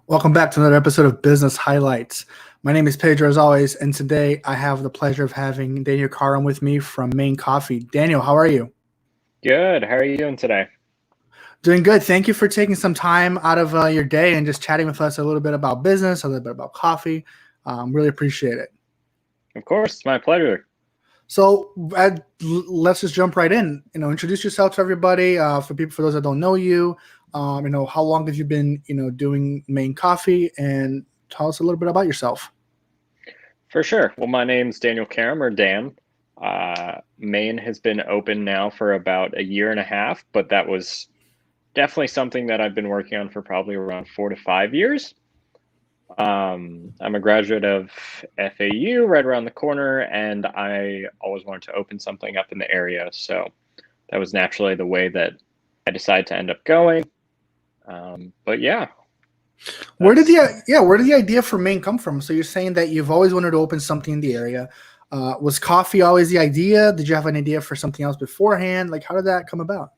Welcome back to another episode of Business Highlights. My name is Pedro, as always, and today I have the pleasure of having Daniel Karram with me from Maine Coffee. Daniel, how are you? Good. How are you doing today? Doing good. Thank you for taking some time out of your day and just chatting with us a little bit about business, a little bit about coffee. Really appreciate it. Of course, it's my pleasure. So let's just jump right in. Introduce yourself to everybody. For those that don't know you, how long have you been, doing Maine Coffee, and tell us a little bit about yourself. For sure. Well, my name's Daniel Karram, or Dan. Maine has been open now for about a year and a half, but that was definitely something that I've been working on for probably around 4 to 5 years. I'm a graduate of FAU right around the corner, and I always wanted to open something up in the area. So that was naturally the way that I decided to end up going. But yeah. Where did the idea for Maine come from? So you're saying that you've always wanted to open something in the area. Was coffee always the idea? Did you have an idea for something else beforehand? Like, how did that come about?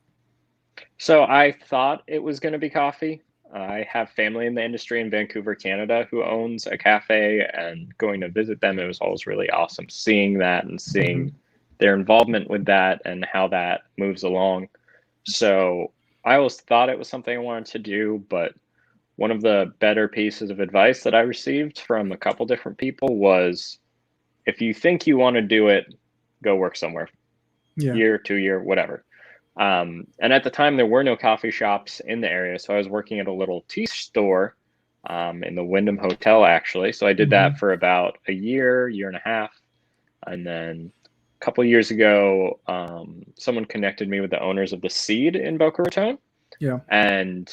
So I thought it was going to be coffee. I have family in the industry in Vancouver, Canada, who owns a cafe, and going to visit them, it was always really awesome seeing that and seeing their involvement with that and how that moves along. So I always thought it was something I wanted to do, but one of the better pieces of advice that I received from a couple different people was, if you think you want to do it, go work somewhere. Year, 2 year, whatever. And at the time, there were no coffee shops in the area. So I was working at a little tea store in the Wyndham Hotel, actually. So I did that for about a year and a half. And then a couple of years ago, someone connected me with the owners of the Seed in Boca Raton. Yeah. And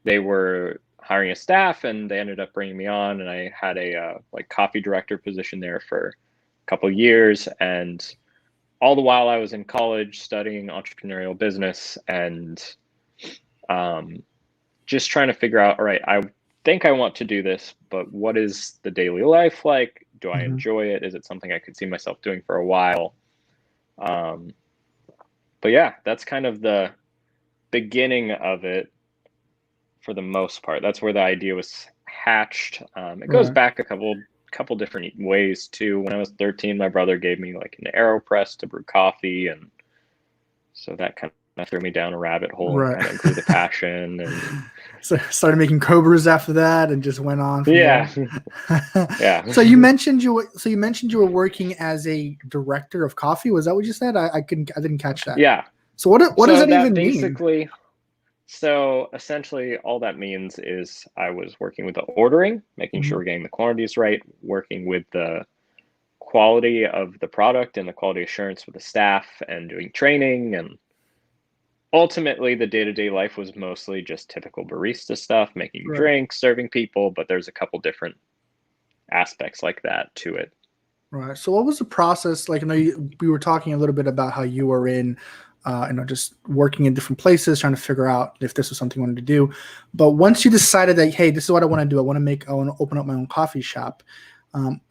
they were hiring a staff, and they ended up bringing me on. And I had a coffee director position there for a couple of years. And all the while I was in college studying entrepreneurial business and just trying to figure out, all right, I think I want to do this, but what is the daily life like? Do I enjoy it? Is it something I could see myself doing for a while? But yeah, that's kind of the beginning of it for the most part. That's where the idea was hatched. It goes back a couple different ways too. When I was 13, my brother gave me like an AeroPress to brew coffee, and so that kind of threw me down a rabbit hole and kind of grew the passion. And so started making Cobras after that, and just went on from yeah there. Yeah. So you mentioned you were working as a director of coffee. Was that what you said? I didn't catch that. Yeah. So what does that even mean? So essentially all that means is I was working with the ordering, making sure we're getting the quantities right, working with the quality of the product and the quality assurance with the staff, and doing training. And ultimately the day-to-day life was mostly just typical barista stuff, making drinks, serving people, but there's a couple different aspects like that to it. Right. So what was the process like? I know we were talking a little bit about how you were in just working in different places, trying to figure out if this was something you wanted to do. But once you decided that, hey, this is what I want to do, I want to open up my own coffee shop.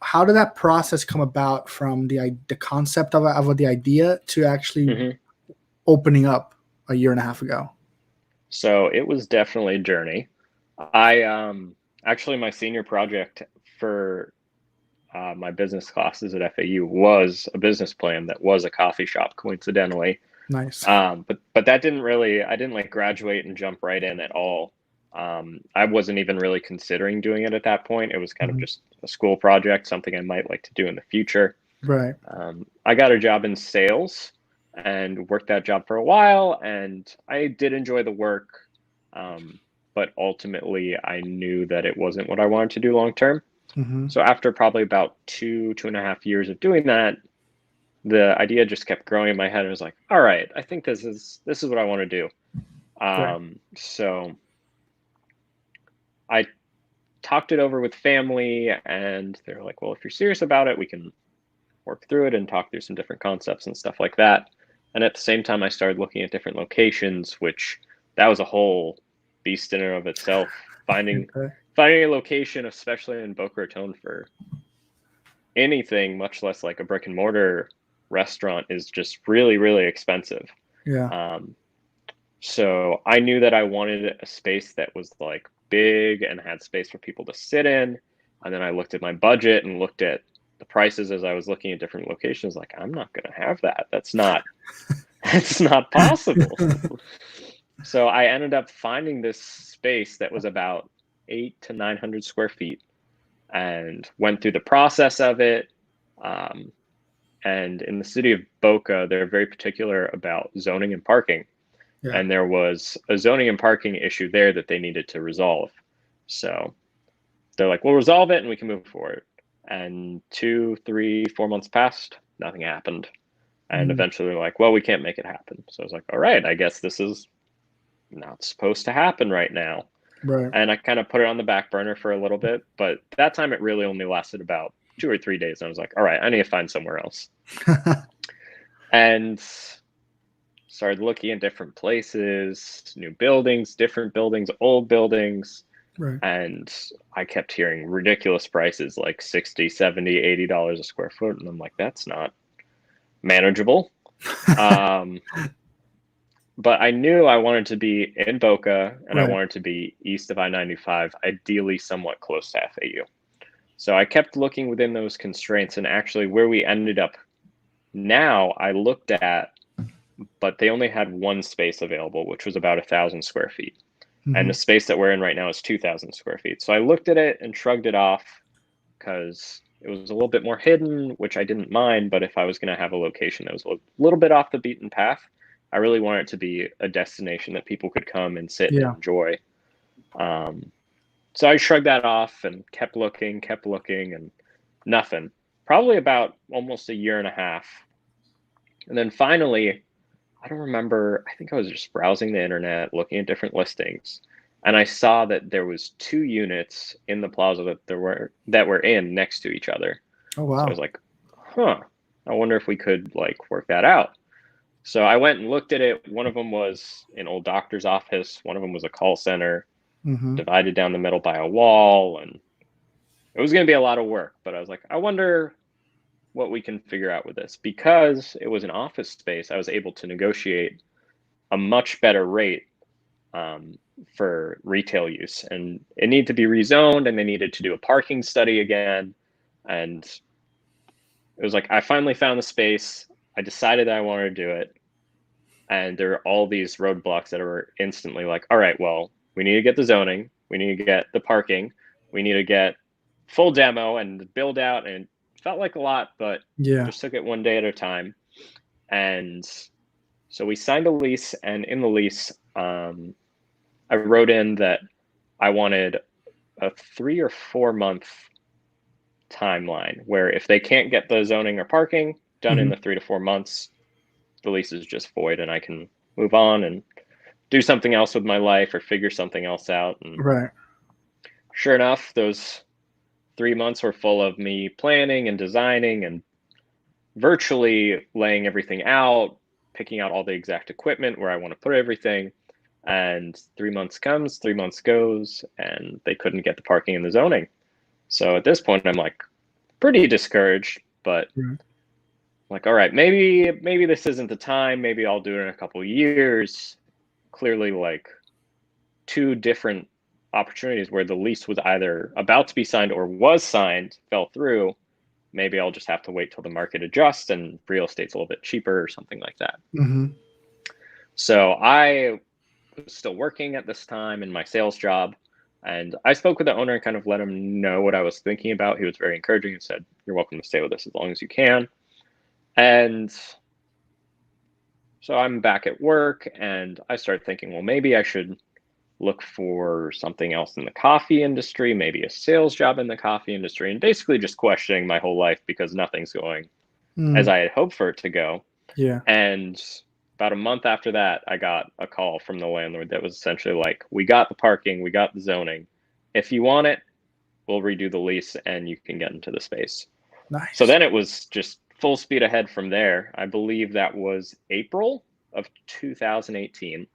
How did that process come about from the concept of the idea to actually opening up a year and a half ago? So it was definitely a journey. I actually, my senior project for my business classes at FAU was a business plan that was a coffee shop, coincidentally. Nice. But that I didn't like graduate and jump right in at all. I wasn't even really considering doing it at that point. It was kind of just a school project, something I might like to do in the future. Right. I got a job in sales and worked that job for a while, and I did enjoy the work. But ultimately I knew that it wasn't what I wanted to do long term. So after probably about 2.5 years of doing that, the idea just kept growing in my head. I was like, all right, I think this is what I want to do. So I talked it over with family, and they were like, well, if you're serious about it, we can work through it and talk through some different concepts and stuff like that. And at the same time, I started looking at different locations, which that was a whole beast in and of itself. Finding a location, especially in Boca Raton, for anything, much less like a brick and mortar restaurant, is just really, really expensive. Yeah. So I knew that I wanted a space that was like big and had space for people to sit in. And then I looked at my budget and looked at the prices as I was looking at different locations. Like, I'm not going to have that. That's not possible. So I ended up finding this space that was about 800 to 900 square feet, and went through the process of it. And in the city of Boca, they're very particular about zoning and parking. Yeah. And there was a zoning and parking issue there that they needed to resolve. So they're like, we'll resolve it and we can move forward. And 2, 3, 4 months passed, nothing happened. And eventually they're like, well, we can't make it happen. So I was like, all right, I guess this is not supposed to happen right now. Right. And I kind of put it on the back burner for a little bit, but that time it really only lasted about 2 or 3 days. And I was like, all right, I need to find somewhere else. And started looking at different places, new buildings, different buildings, old buildings. Right. And I kept hearing ridiculous prices, like $60, $70, $80 a square foot. And I'm like, that's not manageable. But I knew I wanted to be in Boca, and I wanted to be east of I-95, ideally somewhat close to FAU. So I kept looking within those constraints, and actually where we ended up now, I looked at, but they only had one space available, which was about 1,000 square feet. And the space that we're in right now is 2,000 square feet. So I looked at it and shrugged it off because it was a little bit more hidden, which I didn't mind. But if I was going to have a location that was a little bit off the beaten path, I really wanted it to be a destination that people could come and sit and enjoy. So I shrugged that off and kept looking, and nothing. Probably about almost a year and a half. And then finally, I don't remember, I think I was just browsing the internet, looking at different listings, and I saw that there was 2 units in the plaza that were in next to each other. Oh, wow. So I was like, I wonder if we could like work that out. So I went and looked at it. One of them was an old doctor's office. One of them was a call center, divided down the middle by a wall. And it was going to be a lot of work, but I was like, I wonder what we can figure out with this. Because it was an office space, I was able to negotiate a much better rate for retail use. And it needed to be rezoned, and they needed to do a parking study again. And it was like, I finally found the space. I decided that I wanted to do it. And there are all these roadblocks that are instantly like, all right, well, we need to get the zoning. We need to get the parking. We need to get full demo and build out. And it felt like a lot, but just took it one day at a time. And so we signed a lease. And in the lease, I wrote in that I wanted a 3 or 4 month timeline where if they can't get the zoning or parking done in the 3 to 4 months, the lease is just void and I can move on and do something else with my life or figure something else out. And sure enough, those 3 months were full of me planning and designing and virtually laying everything out, picking out all the exact equipment where I want to put everything. And 3 months comes, 3 months goes, and they couldn't get the parking and the zoning. So at this point, I'm like pretty discouraged, but like, all right, maybe this isn't the time. Maybe I'll do it in a couple of years. Clearly, like 2 different opportunities where the lease was either about to be signed or was signed fell through. Maybe I'll just have to wait till the market adjusts and real estate's a little bit cheaper or something like that. So I was still working at this time in my sales job. And I spoke with the owner and kind of let him know what I was thinking about. He was very encouraging and said, you're welcome to stay with us as long as you can. And so I'm back at work and I started thinking, well, maybe I should look for something else in the coffee industry, maybe a sales job in the coffee industry, and basically just questioning my whole life because nothing's going as I had hoped for it to go. And about a month after that, I got a call from the landlord that was essentially like, we got the parking, we got the zoning. If you want it, we'll redo the lease and you can get into the space. So Nice. then it was just full speed ahead from there. I believe that was April of 2018.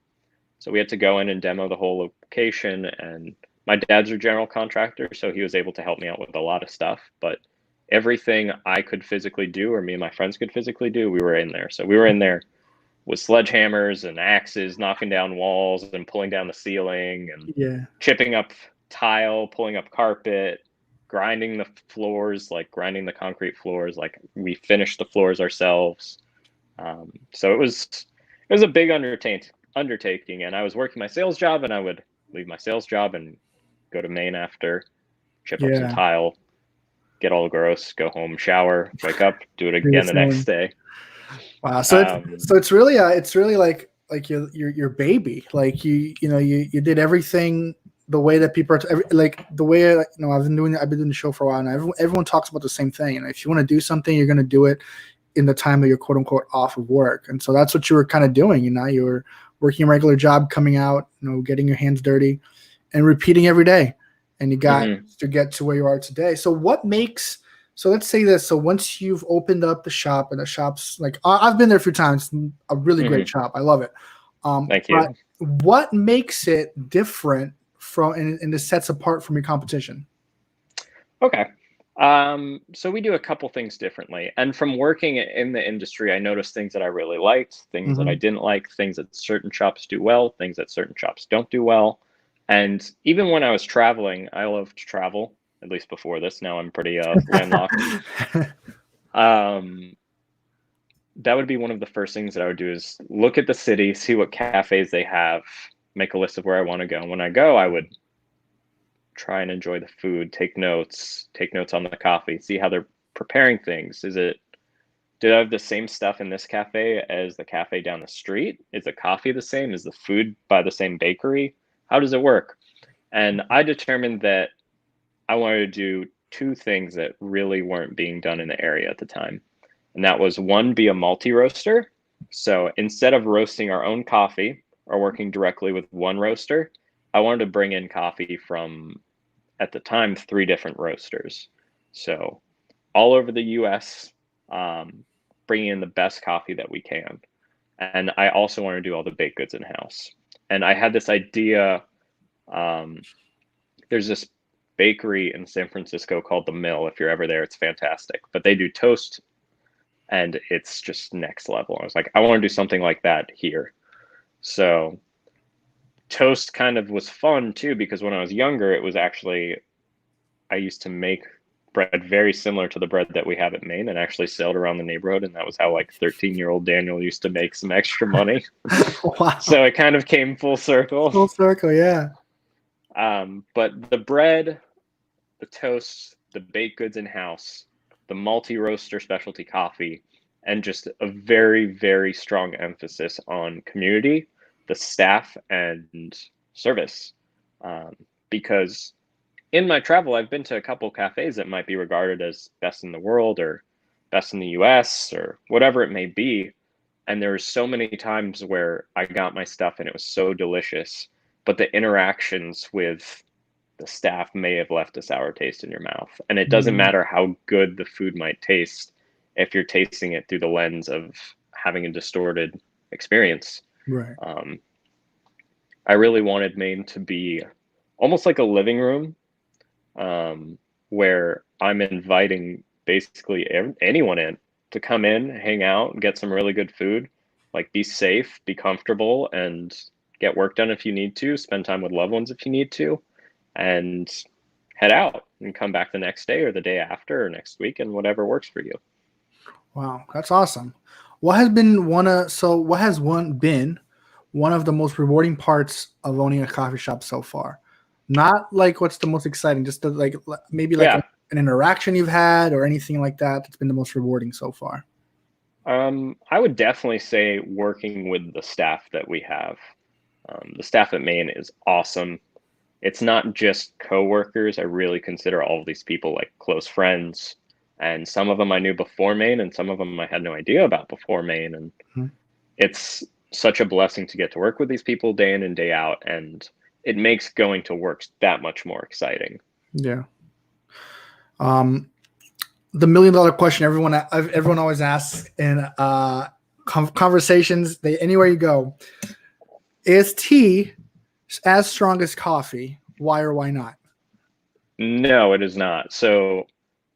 So we had to go in and demo the whole location, and my dad's a general contractor, so he was able to help me out with a lot of stuff. But everything I could physically do, or me and my friends could physically do, we were in there. So we were in there with sledgehammers and axes, knocking down walls and pulling down the ceiling and Yeah. chipping up tile, pulling up carpet, grinding the floors, like grinding the concrete floors. Like we finished the floors ourselves. So it was a big undertaking, and I was working my sales job, and I would leave my sales job and go to Maine after, chip up some Yeah. tile, get all gross, go home, shower, wake up, do it Do the again the next same. day. Wow. So Um, it's really like your baby. Like you did everything the way that people are like the way I've been doing the show for a while, and everyone talks about the same thing. And if you want to do something, you're going to do it in the time that you're quote unquote off of work. And so that's what you were kind of doing. You were working a regular job, coming out, getting your hands dirty, and repeating every day. And you got mhm, to get to where you are today. So what makes so let's say this. So once you've opened up the shop, and the shop's like I've been there a few times, it's a really great mhm. shop. I love it. Thank But you. what makes it different from and it sets apart from your competition? Okay. So we do a couple things differently. And from working in the industry, I noticed things that I really liked, things that I Hmm. didn't like, things that certain shops do well, things that certain shops don't do well. And even when I was traveling, I loved to travel, at least before this. Now I'm pretty landlocked. Um, that would be one of the first things that I would do is look at the city, see what cafes they have, make a list of where I want to go. And when I go, I would try and enjoy the food, take notes on the coffee, see how they're preparing things. Did I have the same stuff in this cafe as the cafe down the street? Is the coffee the same? Is the food by the same bakery? How does it work? And I determined that I wanted to do two things that really weren't being done in the area at the time. And that was one, be a multi roaster. So instead of roasting our own coffee or working directly with one roaster, I wanted to bring in coffee from, at the time, three different roasters. So all over the US, bringing in the best coffee that we can. And I also want to do all the baked goods in house. And I had this idea. Um, there's this bakery in San Francisco called The Mill. If you're ever there, it's fantastic. But they do toast, and it's just next level. I was like, I want to do something like that here. So toast kind of was fun too, because when I was younger, it was actually, I used to make bread very similar to the bread that we have at Maine and actually sell it around the neighborhood. And that was how like 13-year-old Daniel used to make some extra money. Wow. So it kind of came full circle. Full circle. Yeah. But the bread, the toast, the baked goods in house, the multi roaster specialty coffee, and just a very, very strong emphasis on community, the staff, and service. Um, because in my travel, I've been to a couple cafes that might be regarded as best in the world or best in the US or whatever it may be. And there were so many times where I got my stuff and it was so delicious, but the interactions with the staff may have left a sour taste in your mouth. And it doesn't Mm, matter how good the food might taste if you're tasting it through the lens of having a distorted experience. right. Um, I really wanted Maine to be almost like a living room, where I'm inviting basically anyone in to come in, hang out, get some really good food, like be safe, be comfortable, and get work done if you need to, spend time with loved ones if you need to, and head out and come back the next day or the day after or next week and whatever works for you. Wow. That's awesome. What has been what has one been one of the most rewarding parts of owning a coffee shop so far? Not like what's the most exciting, just maybe like Yeah. an interaction you've had or anything like that that's been the most rewarding so far. I would definitely say working with the staff that we have. The staff at Maine is awesome. It's not just coworkers. I really consider all of these people like close friends. And some of them I knew before Maine, and some of them I had no idea about before Maine. And Mhm. it's such a blessing to get to work with these people day in and day out. And it makes going to work that much more exciting. Yeah. Um, the $1,000,000 question everyone always asks in conversations. Anywhere you go, is tea as strong as coffee? Why or why not? No, it is not. So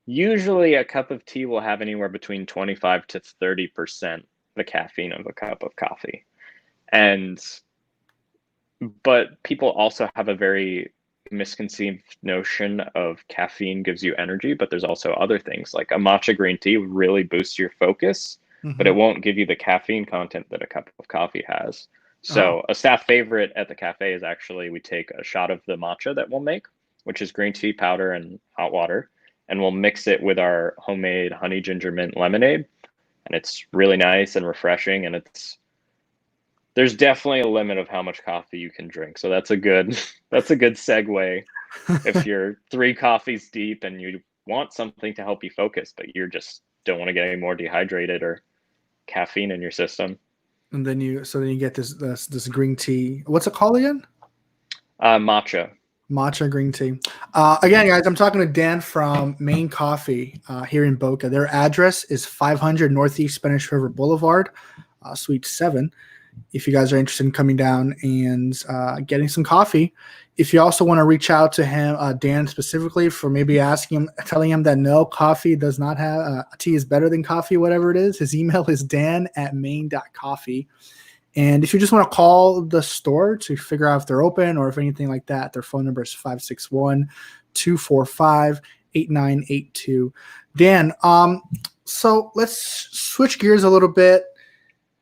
usually a cup of tea will have anywhere between 25 to 30% the caffeine of a cup of coffee. And but people also have a very misconceived notion of caffeine gives you energy, but there's also other things like a matcha green tea really boosts your focus, but it Mm-hmm. won't give you the caffeine content that a cup of coffee has. Oh, So a staff favorite at the cafe is actually we take a shot of the matcha that we'll make, which is green tea powder and hot water, and we'll mix it with our homemade honey ginger mint lemonade, and it's really nice and refreshing, and there's definitely a limit of how much coffee you can drink. So that's a good that's a good segue if you're 3 coffees deep and you want something to help you focus, but you just don't want to get any more dehydrated or caffeine in your system. and then you get this green tea. What's it called again? Matcha. Matcha green tea. Again, guys, I'm talking to Dan from Maine Coffee here in Boca. Their address is 500 Northeast Spanish River Boulevard, Suite 7. If you guys are interested in coming down and getting some coffee. If you also want to reach out to him, Dan specifically, for maybe telling him that no, coffee does not have, tea is better than coffee, whatever it is, his email is dan@maine.coffee. And if you just want to call the store to figure out if they're open or if anything like that, their phone number is 561-245-8982. Dan, so let's switch gears a little bit.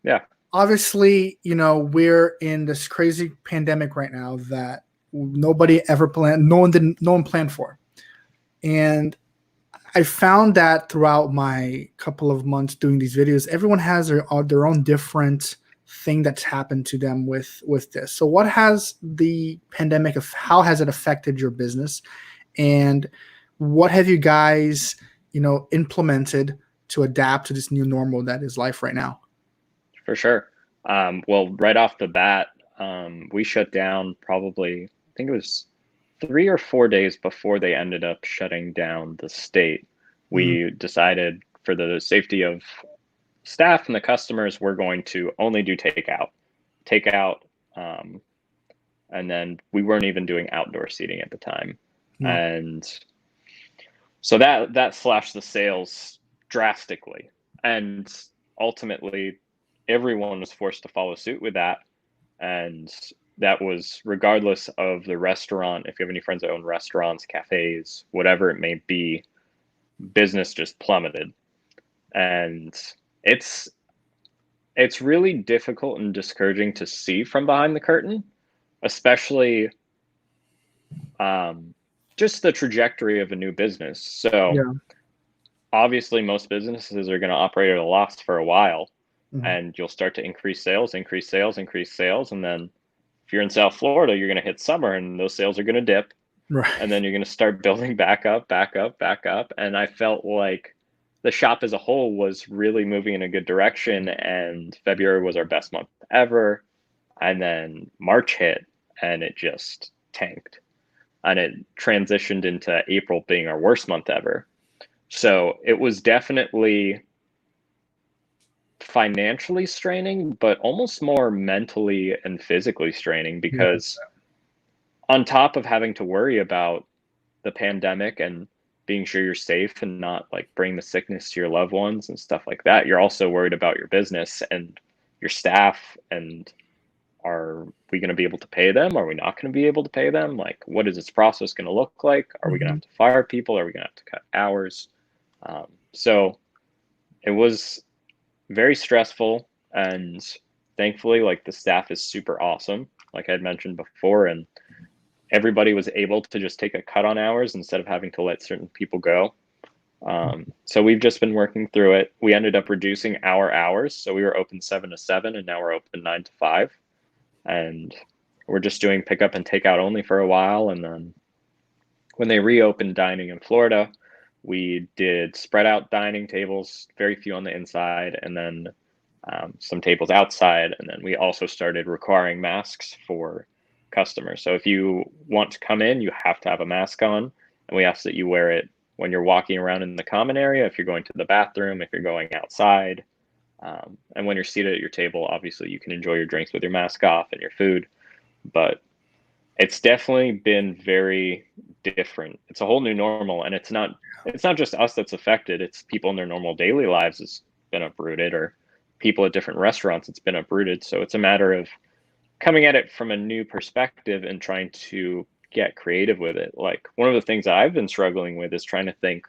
Yeah. Obviously, we're in this crazy pandemic right now that nobody ever planned, no one planned for. And I found that throughout my couple of months doing these videos, everyone has their own different thing that's happened to them with this. So what has the pandemic, how has it affected your business, and what have you guys implemented to adapt to this new normal that is life right now? For sure. Well, right off the bat, we shut down probably, I think it was 3 or 4 days before they ended up shutting down the state. Mm, We decided for the safety of staff and the customers, we're going to only do takeout, um, and then we weren't even doing outdoor seating at the time, no. and so that slashed the sales drastically, and ultimately everyone was forced to follow suit with that, and that was regardless of the restaurant. If you have any friends that own restaurants, cafes, whatever it may be, business just plummeted, and it's it's really difficult and discouraging to see from behind the curtain, especially just the trajectory of a new business. So Yeah. obviously, most businesses are going to operate at a loss for a while, Mhm. and you'll start to increase sales, increase sales, increase sales, and then if you're in South Florida, you're going to hit summer, and those sales are going to dip, and Right. then you're going to start building back up, back up, back up. And I felt like the shop as a whole was really moving in a good direction, and February was our best month ever. And then March hit, and it just tanked, and it transitioned into April being our worst month ever. So it was definitely financially straining, but almost more mentally and physically straining, Yeah. because on top of having to worry about the pandemic and being sure you're safe and not like bring the sickness to your loved ones and stuff like that, you're also worried about your business and your staff, and are we going to be able to pay them? Are we not going to be able to pay them? Like, what is this process going to look like? Are we going to Mhm. have to fire people? Are we going to have to cut hours? So it was very stressful, and thankfully, like, the staff is super awesome, like I had mentioned before, and everybody was able to just take a cut on hours instead of having to let certain people go. So we've just been working through it. We ended up reducing our hours, so we were open 7 to 7, and now we're open 9 to 5, and we're just doing pickup and takeout only for a while. And then when they reopened dining in Florida, we did spread out dining tables, very few on the inside, and then some tables outside. And then we also started requiring masks for customers. So if you want to come in, you have to have a mask on, and we ask that you wear it when you're walking around in the common area, if you're going to the bathroom, if you're going outside. And when you're seated at your table, obviously you can enjoy your drinks with your mask off and your food. But it's definitely been very different. It's a whole new normal, and it's not just us that's affected. It's people in their normal daily lives has been uprooted, or people at different restaurants it's been uprooted. So it's a matter of coming at it from a new perspective and trying to get creative with it. Like, one of the things that I've been struggling with is trying to think,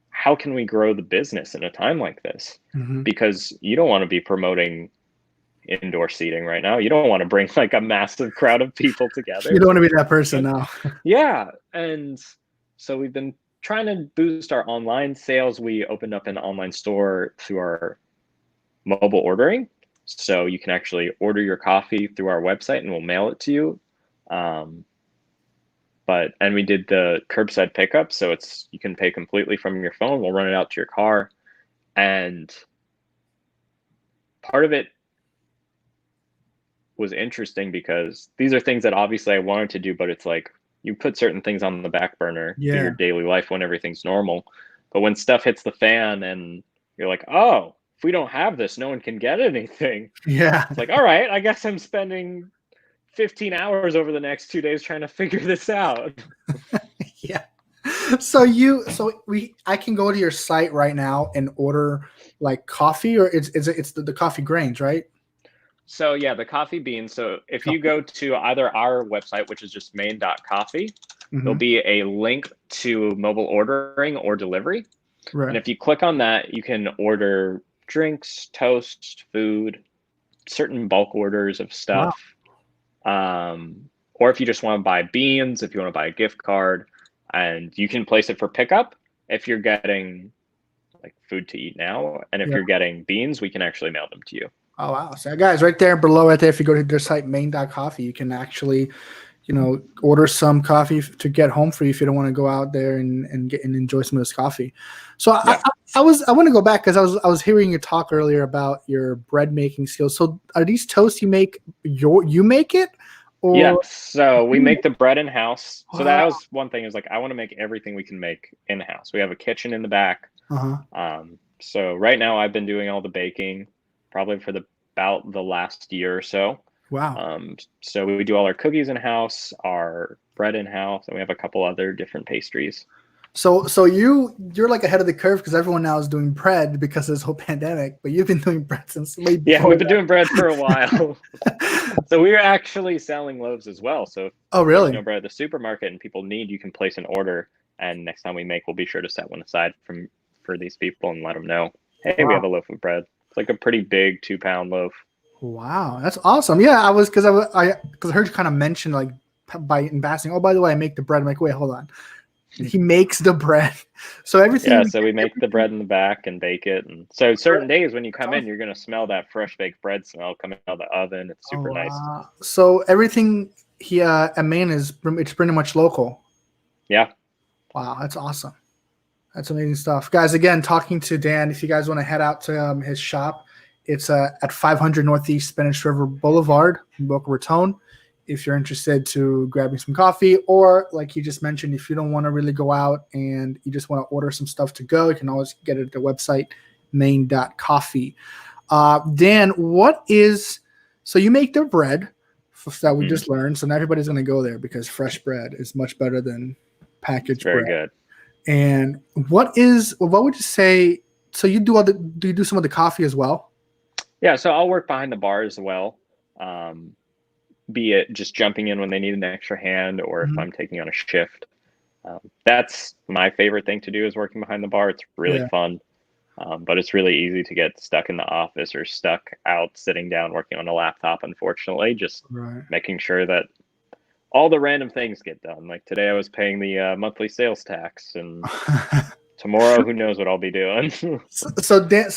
how can we grow the business in a time like this? Mm-hmm. Because you don't want to be promoting indoor seating right now. You don't want to bring like a massive crowd of people together. You don't want to be that person now. Yeah. And so we've been trying to boost our online sales. We opened up an online store through our mobile ordering. So you can actually order your coffee through our website and we'll mail it to you. And we did the curbside pickup. So you can pay completely from your phone. We'll run it out to your car. And part of it was interesting because these are things that obviously I wanted to do, but it's like you put certain things on the back burner Yeah. through your daily life when everything's normal. But when stuff hits the fan and you're like, oh, if we don't have this, no one can get anything. Yeah. It's like, all right, I guess I'm spending 15 hours over the next 2 days trying to figure this out. Yeah. So I can go to your site right now and order like coffee, or it's the coffee grains, right? So yeah, the coffee beans. So if you go to either our website, which is just main.coffee, there'll be a link to mobile ordering or delivery. Right. And if you click on that, you can order drinks, toast, food, certain bulk orders of stuff. Wow. Or if you just want to buy beans, if you want to buy a gift card, and you can place it for pickup if you're getting like food to eat now. And if you're getting beans, we can actually mail them to you. Oh, wow. So guys, right there below, right there, if you go to their site, main.coffee, you can actually, order some coffee to get home for you if you don't want to go out there and enjoy some of this coffee. So yeah. I want to go back because I was hearing you talk earlier about your bread making skills. So are these toasts you make, you make it? Or? Yeah, so we make the bread in house. So that was one thing, is like, I want to make everything we can make in house. We have a kitchen in the back. So right now I've been doing all the baking probably for about the last year or so. Wow. So we do all our cookies in house, our bread in house, and we have a couple other different pastries. So you're like ahead of the curve because everyone now is doing bread because of this whole pandemic, but you've been doing bread since way before. Yeah, we've been doing bread for a while. So we're actually selling loaves as well. So oh, really? There's no bread at the supermarket and people need, you can place an order, and next time we make, we'll be sure to set one aside for these people and let them know, hey, we have a loaf of bread. It's like a pretty big 2-pound loaf. Wow, that's awesome. Yeah, because I heard you kind of mention like in passing, oh, by the way, I make the bread. I'm like, wait, hold on. He makes the bread. So everything. Yeah, so we make the bread in the back and bake it. And so certain days when you come in, you're going to smell that fresh baked bread smell coming out of the oven. It's super nice. So everything here at Maine it's pretty much local. Yeah. Wow, that's awesome. That's amazing stuff. Guys, again, talking to Dan. If you guys want to head out to his shop, it's at 500 Northeast Spanish River Boulevard in Boca Raton. If you're interested to grabbing some coffee, or like you just mentioned, if you don't want to really go out and you just want to order some stuff to go, you can always get it at the website, main.coffee. Dan, so you make the bread that we just learned. So now everybody's going to go there because fresh bread is much better than packaged bread. Very good. And what would you say? So you do do you do some of the coffee as well? Yeah. So I'll work behind the bar as well. Be it just jumping in when they need an extra hand, or if I'm taking on a shift. That's my favorite thing to do, is working behind the bar. It's really fun, but it's really easy to get stuck in the office or stuck out sitting down working on a laptop, unfortunately, just making sure that all the random things get done. Like today I was paying the monthly sales tax, and tomorrow who knows what I'll be doing. So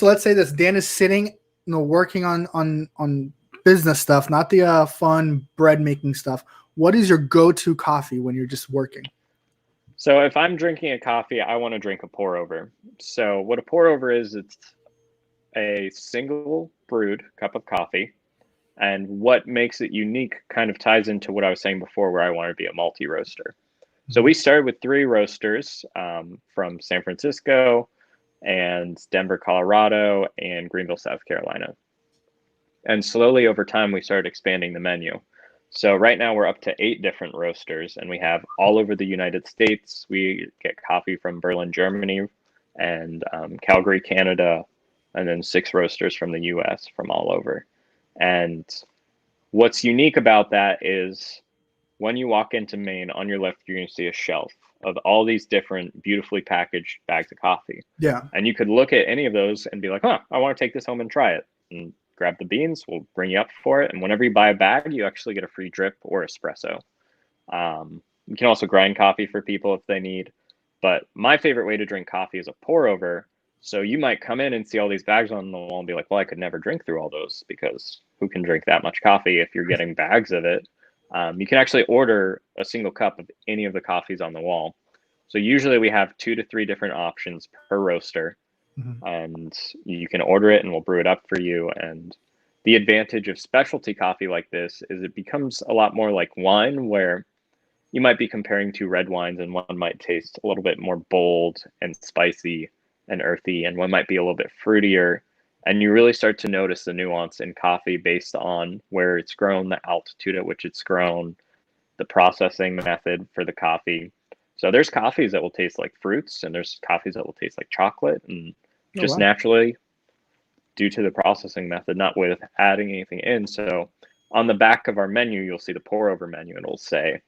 let's say this, Dan is sitting, working on business stuff, not the fun bread making stuff. What is your go-to coffee when you're just working? So if I'm drinking a coffee, I want to drink a pour over. So what a pour over is, it's a single brewed cup of coffee. And what makes it unique kind of ties into what I was saying before, where I want to be a multi-roaster. So we started with 3 roasters from San Francisco and Denver, Colorado, and Greenville, South Carolina. And slowly over time, we started expanding the menu. So right now we're up to 8 different roasters, and we have all over the United States. We get coffee from Berlin, Germany, and Calgary, Canada, and then 6 roasters from the US from all over. And what's unique about that is when you walk into Maine, on your left, you're going to see a shelf of all these different beautifully packaged bags of coffee. Yeah. And you could look at any of those and be like, huh, I want to take this home and try it. And grab the beans, we'll bring you up for it. And whenever you buy a bag, you actually get a free drip or espresso. You can also grind coffee for people if they need. But my favorite way to drink coffee is a pour over. So you might come in and see all these bags on the wall and be like, well, I could never drink through all those, because who can drink that much coffee if you're getting bags of it? You can actually order a single cup of any of the coffees on the wall. So usually we have 2 to 3 different options per roaster. And you can order it and we'll brew it up for you. And the advantage of specialty coffee like this is it becomes a lot more like wine, where you might be comparing 2 red wines, and one might taste a little bit more bold and spicy and earthy, and one might be a little bit fruitier. And you really start to notice the nuance in coffee based on where it's grown, the altitude at which it's grown, the processing method for the coffee. So there's coffees that will taste like fruits, and there's coffees that will taste like chocolate, and just naturally due to the processing method, not with adding anything in. So on the back of our menu, you'll see the pour over menu, and it'll say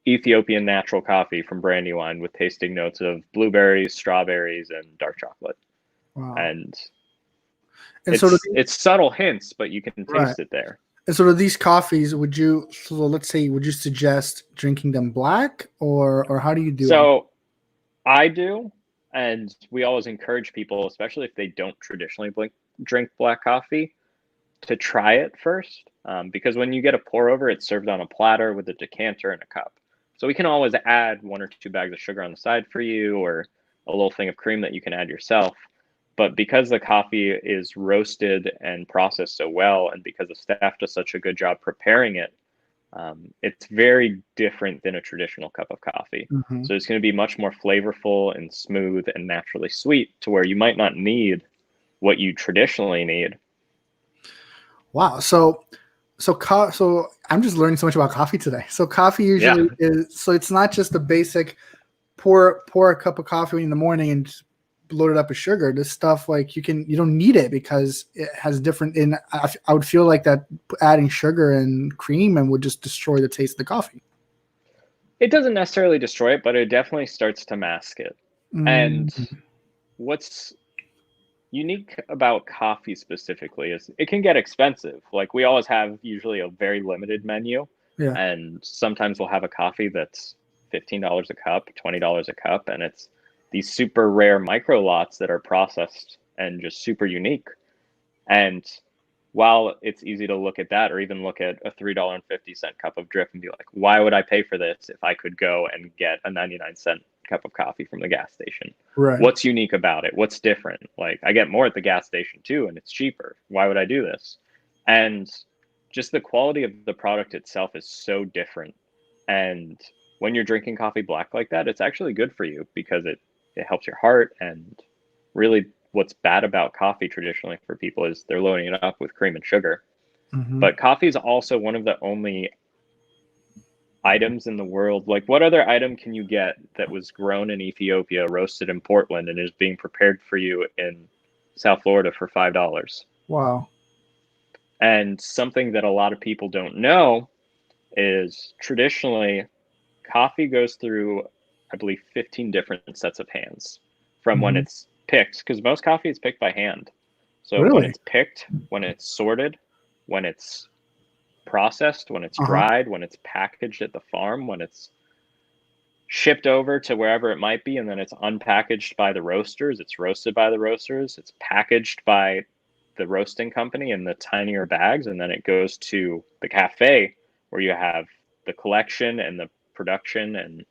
Ethiopian natural coffee from Brandywine with tasting notes of blueberries, strawberries, and dark chocolate. Wow. And And it's subtle hints, but you can taste it there. And so these coffees, would you suggest drinking them black, or how do you do it? So I do, and we always encourage people, especially if they don't traditionally drink black coffee, to try it first. Because when you get a pour over, it's served on a platter with a decanter and a cup. So we can always add 1 or 2 bags of sugar on the side for you, or a little thing of cream that you can add yourself. But because the coffee is roasted and processed so well, and because the staff does such a good job preparing it, it's very different than a traditional cup of coffee. So it's going to be much more flavorful and smooth and naturally sweet, to where you might not need what you traditionally need. Wow. So I'm just learning so much about coffee today. So coffee usually is, so it's not just a basic pour a cup of coffee in the morning and just load it up with sugar. This stuff, like, you don't need it because it has different, and I would feel like that adding sugar and cream and would just destroy the taste of the coffee. It doesn't necessarily destroy it, but it definitely starts to mask it. And what's unique about coffee specifically is it can get expensive. Like, we always have usually a very limited menu. And sometimes we'll have a coffee that's $15 a cup, $20 a cup, and it's these super rare micro lots that are processed and just super unique. And while it's easy to look at that, or even look at a $3.50 cup of drip and be like, why would I pay for this if I could go and get a 99-cent cup of coffee from the gas station? Right. What's unique about it? What's different? Like, I get more at the gas station too, and it's cheaper. Why would I do this? And just the quality of the product itself is so different. And when you're drinking coffee black like that, it's actually good for you, because it helps your heart. And really, what's bad about coffee traditionally for people is they're loading it up with cream and sugar. But coffee is also one of the only items in the world. Like, what other item can you get that was grown in Ethiopia, roasted in Portland, and is being prepared for you in South Florida for $5? Wow. And something that a lot of people don't know is traditionally coffee goes through, I believe, 15 different sets of hands from when it's picked, because most coffee is picked by hand. So when it's picked, when it's sorted, when it's processed, when it's dried, when it's packaged at the farm, when it's shipped over to wherever it might be, and then it's unpackaged by the roasters, it's roasted by the roasters, it's packaged by the roasting company in the tinier bags, and then it goes to the cafe, where you have the collection and the production and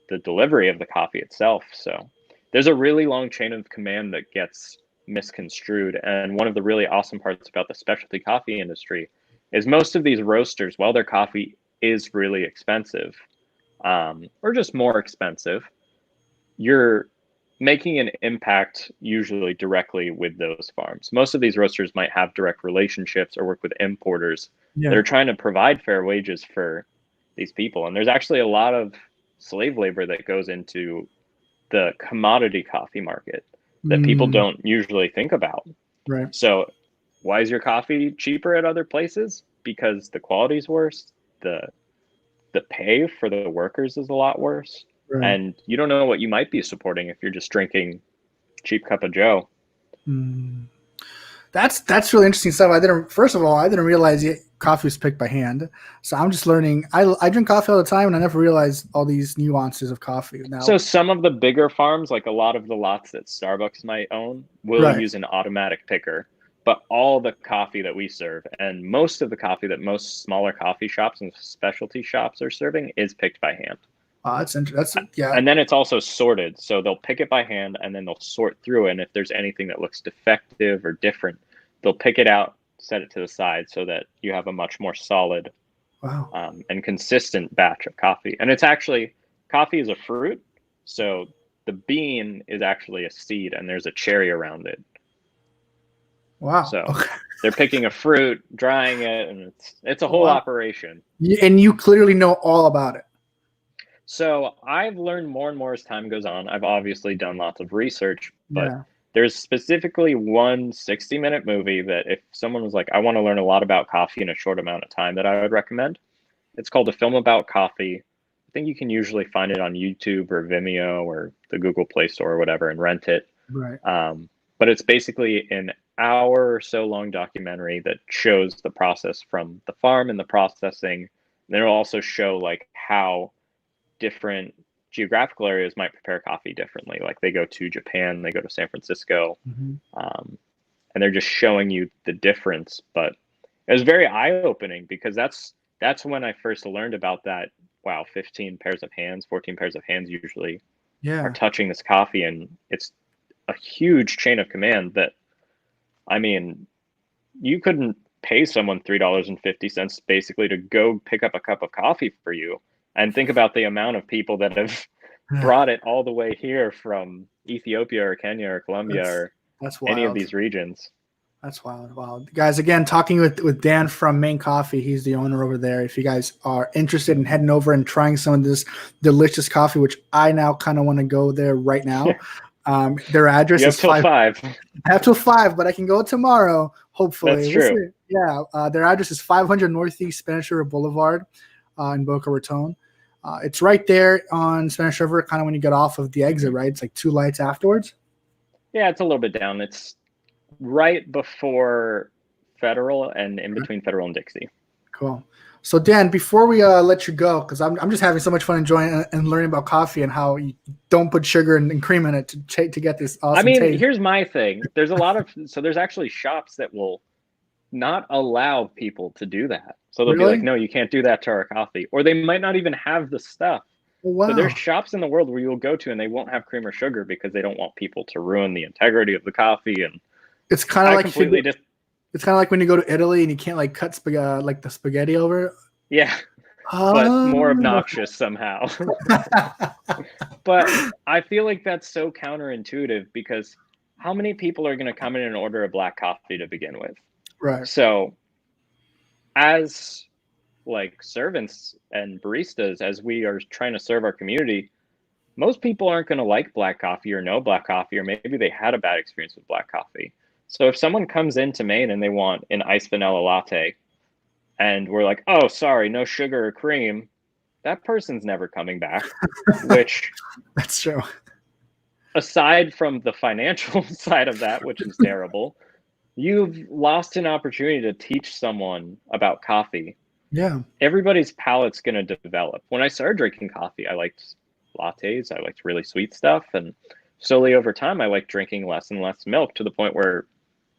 the delivery of the coffee itself. So there's a really long chain of command that gets misconstrued. And one of the really awesome parts about the specialty coffee industry is most of these roasters, while their coffee is really expensive, or just more expensive, you're making an impact usually directly with those farms. Most of these roasters might have direct relationships or work with importers that Yeah. are trying to provide fair wages for these people. And there's actually a lot of slave labor that goes into the commodity coffee market that people Mm, don't usually think about. right. So why is your coffee cheaper at other places? Because the quality's worse, the the pay for the workers is a lot worse, Right. and you don't know what you might be supporting if you're just drinking cheap cup of Joe. Mm. That's really interesting stuff. First of all, I didn't realize coffee was picked by hand. So I'm just learning. I drink coffee all the time, and I never realized all these nuances of coffee. So Now, some of the bigger farms, like a lot of the lots that Starbucks might own, will right. use an automatic picker. But all the coffee that we serve and most of the coffee that most smaller coffee shops and specialty shops are serving is picked by hand. That's interesting. That's yeah. And then it's also sorted. So they'll pick it by hand and then they'll sort through it. And if there's anything that looks defective or different, they'll pick it out, set it to the side so that you have a much more solid Wow. and consistent batch of coffee. And it's actually, coffee is a fruit. So the bean is actually a seed and there's a cherry around it. Wow. So Okay. they're picking a fruit, drying it, and it's a whole Wow. operation. And you clearly know all about it. So I've learned more and more as time goes on. I've obviously done lots of research, but Yeah. there's specifically one 60-minute movie that if someone was like, I want to learn a lot about coffee in a short amount of time, that I would recommend. It's called A Film About Coffee. I think you can usually find it on YouTube or Vimeo or the Google Play Store or whatever and rent it. Right. But it's basically an hour or so long documentary that shows the process from the farm and the processing. And it'll also show like how different geographical areas might prepare coffee differently. Like they go to Japan, they go to San Francisco, Mm-hmm. and they're just showing you the difference. But it was very eye-opening because that's when I first learned about that. Wow, 15 pairs of hands, 14 pairs of hands usually are Yeah. touching this coffee, and it's a huge chain of command that, I mean, you couldn't pay someone $3.50 basically to go pick up a cup of coffee for you. And think about the amount of people that have Yeah. brought it all the way here from Ethiopia or Kenya or Colombia That's or that's any of wild. these regions. That's wild. Wow. Guys, again, talking with Dan from Maine Coffee. He's the owner over there. If you guys are interested in heading over and trying some of this delicious coffee, which I now kind of want to go there right now. Their address You have is till 5. I have till 5, but I can go tomorrow, hopefully. That's We'll true. see. Yeah. Their address is 500 Northeast Spanish River Boulevard in Boca Raton. It's right there on Spanish River, kind of when you get off of the exit, right? It's like 2 lights afterwards. Yeah, it's a little bit down. It's right before Federal and in between Federal and Dixie. Cool. So Dan, before we let you go, because I'm just having so much fun enjoying and learning about coffee and how you don't put sugar and cream in it to get this awesome I mean, taste. here's my thing. There's a lot of there's actually shops that will not allow people to do that. So they'll be Really? like, no, you can't do that to our coffee. Or they might not even have the stuff. Oh, wow. So there's shops in the world where you'll go to and they won't have cream or sugar because they don't want people to ruin the integrity of the coffee. And It's kind of I like completely just, it's kind of like when you go to Italy and you can't like cut like the spaghetti over it. yeah, but more obnoxious somehow. But I feel like that's so counterintuitive because how many people are going to come in and order a black coffee to begin with? Right. So as like servants and baristas, as we are trying to serve our community, most people aren't going to like black coffee or know black coffee, or maybe they had a bad experience with black coffee. So if someone comes into Maine and they want an iced vanilla latte and we're like, oh, sorry, no sugar or cream, that person's never coming back, which That's true. aside from the financial side of that, which is terrible, you've lost an opportunity to teach someone about coffee. Yeah. Everybody's palate's going to develop. When I started drinking coffee, I liked lattes, I liked really sweet stuff, and slowly over time I liked drinking less and less milk to the point where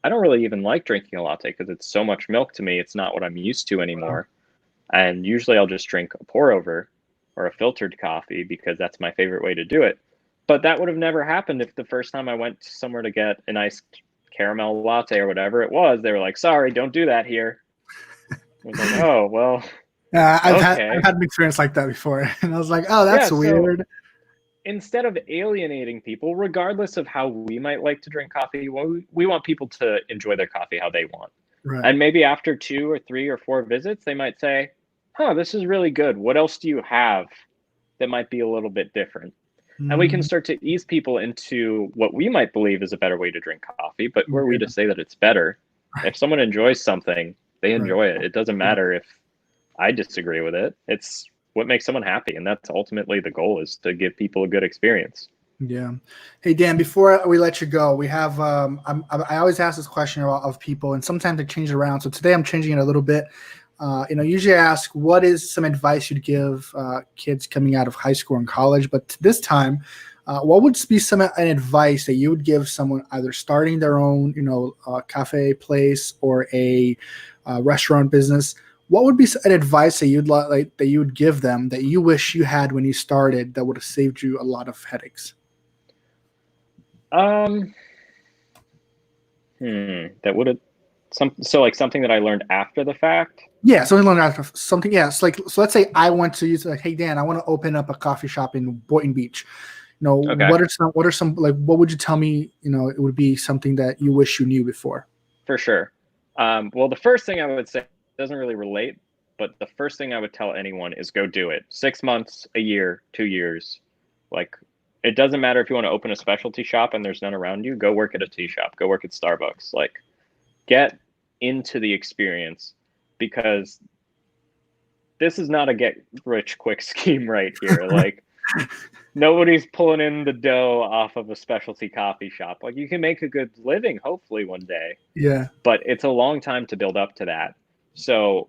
I don't really even like drinking a latte because it's so much milk to me. It's not what I'm used to anymore. And usually I'll just drink a pour over or a filtered coffee because that's my favorite way to do it. But that would have never happened if the first time I went somewhere to get an iced caramel latte or whatever it was, they were like, sorry, don't do that here. I was like, oh, well, I've Okay. had an experience like that before, and I was like, oh, Yeah, that's so weird. instead of alienating people, regardless of how we might like to drink coffee, we want people to enjoy their coffee how they want. Right. And maybe after 2 or 3 or 4 visits, they might say, huh, this is really good. What else do you have that might be a little bit different? And we can Mm, start to ease people into what we might believe is a better way to drink coffee, but were we yeah. to say that it's better, if Right. someone enjoys something, they Right. enjoy it. It doesn't Yeah. matter if I disagree with it. It's what makes someone happy. And that's ultimately the goal, is to give people a good experience. Yeah. Hey Dan, before we let you go, we have I always ask this question of people, and sometimes I change it around. So today I'm changing it a little bit. Usually I ask, what is some advice you'd give kids coming out of high school and college? But this time, what would be some an advice that you would give someone either starting their own, cafe place or a restaurant business? What would be an advice that like that you would give them that you wish you had when you started that would have saved you a lot of headaches? Um, that would have like something that I learned after the fact. Yeah, something like that. Something, yeah. It's like, so let's say I want to use like, hey Dan, I want to open up a coffee shop in Boynton Beach. Okay, What are some like what would you tell me, it would be something that you wish you knew before? for sure. Well, the first thing I would say doesn't really relate, but the first thing I would tell anyone is go do it. 6 months, a year, 2 years. Like, it doesn't matter if you want to open a specialty shop and there's none around you, go work at a tea shop, go work at Starbucks. Like, get into the experience, because this is not a get rich quick scheme right here. Like, nobody's pulling in the dough off of a specialty coffee shop. Like, you can make a good living hopefully one day, Yeah. but it's a long time to build up to that. So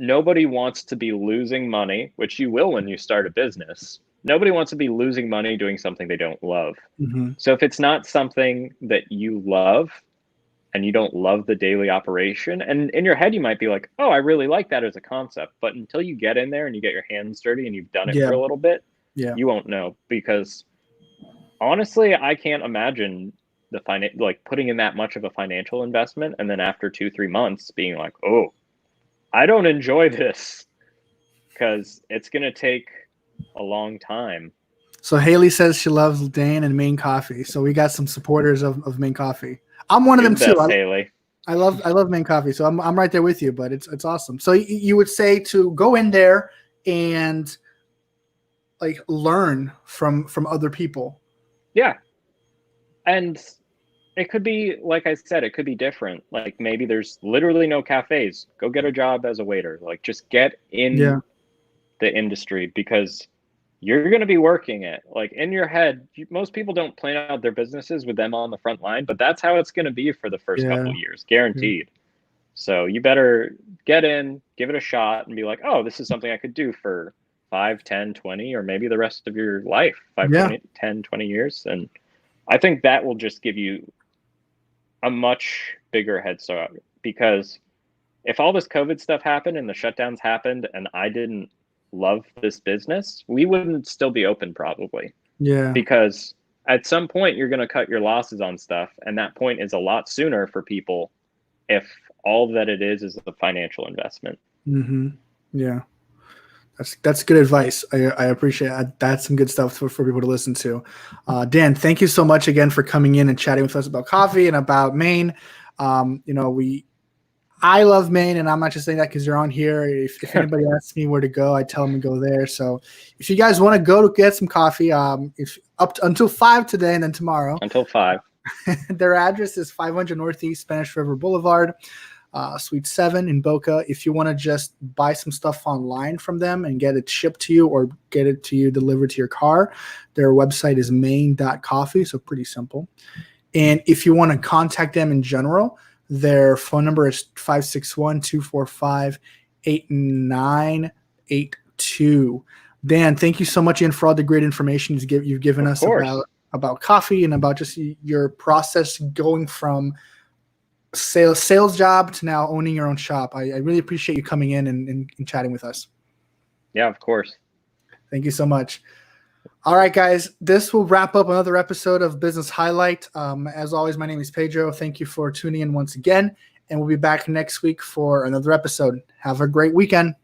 nobody wants to be losing money, which you will when you start a business. Nobody wants to be losing money doing something they don't love. Hmm. So if it's not something that you love, and you don't love the daily operation, and in your head you might be like, oh, I really like that as a concept, but until you get in there and you get your hands dirty and you've done it for Yeah. a little bit, Yeah. you won't know. Because honestly, I can't imagine like putting in that much of a financial investment and then after 2 3 months being like, oh, I don't enjoy this, because it's going to take a long time. So Haley says she loves Dan and Maine Coffee. So we got some supporters of Maine Coffee. I'm one of You're them the too. best, Haley. I love Maine Coffee. So I'm right there with you, but it's awesome. So you would say to go in there and like learn from other people. Yeah. And it could be, like I said, it could be different. Like, maybe there's literally no cafes. Go get a job as a waiter. Like, just get in Yeah. the industry, because you're going to be working it. Like, in your head, most people don't plan out their businesses with them on the front line, but that's how it's going to be for the first Yeah. couple of years, Yeah. guaranteed. So you better get in, give it a shot, and be like, oh, this is something I could do for 5, 10, 20, or maybe the rest of your life, 5, Yeah. 20, 10, 20 years. And I think that will just give you a much bigger head start, because if all this COVID stuff happened and the shutdowns happened and I didn't love this business, we wouldn't still be open probably, Yeah. because at some point you're going to cut your losses on stuff. And that point is a lot sooner for people if all that it is a financial investment. Mm-hmm. Yeah. That's good advice. I appreciate it. That's some good stuff for people to listen to. Dan, thank you so much again for coming in and chatting with us about coffee and about Maine. I love Maine, and I'm not just saying that because you're on here. If anybody asks me where to go, I tell them to go there. So if you guys want to go to get some coffee, if until 5 today and then tomorrow, Until 5. their address is 500 Northeast Spanish River Boulevard, Suite 7 in Boca. If you want to just buy some stuff online from them and get it shipped to you or get it to you delivered to your car, their website is maine.coffee, so pretty simple. And if you want to contact them in general, their phone number is 561-245-8982. Dan, thank you so much again for all the great information you've given Of us course. about coffee and about just your process going from sales job to now owning your own shop. I really appreciate you coming in and chatting with us. Yeah, of course. Thank you so much. All right, guys, this will wrap up another episode of Business Highlight. As always, my name is Pedro. Thank you for tuning in once again. and we'll be back next week for another episode. Have a great weekend.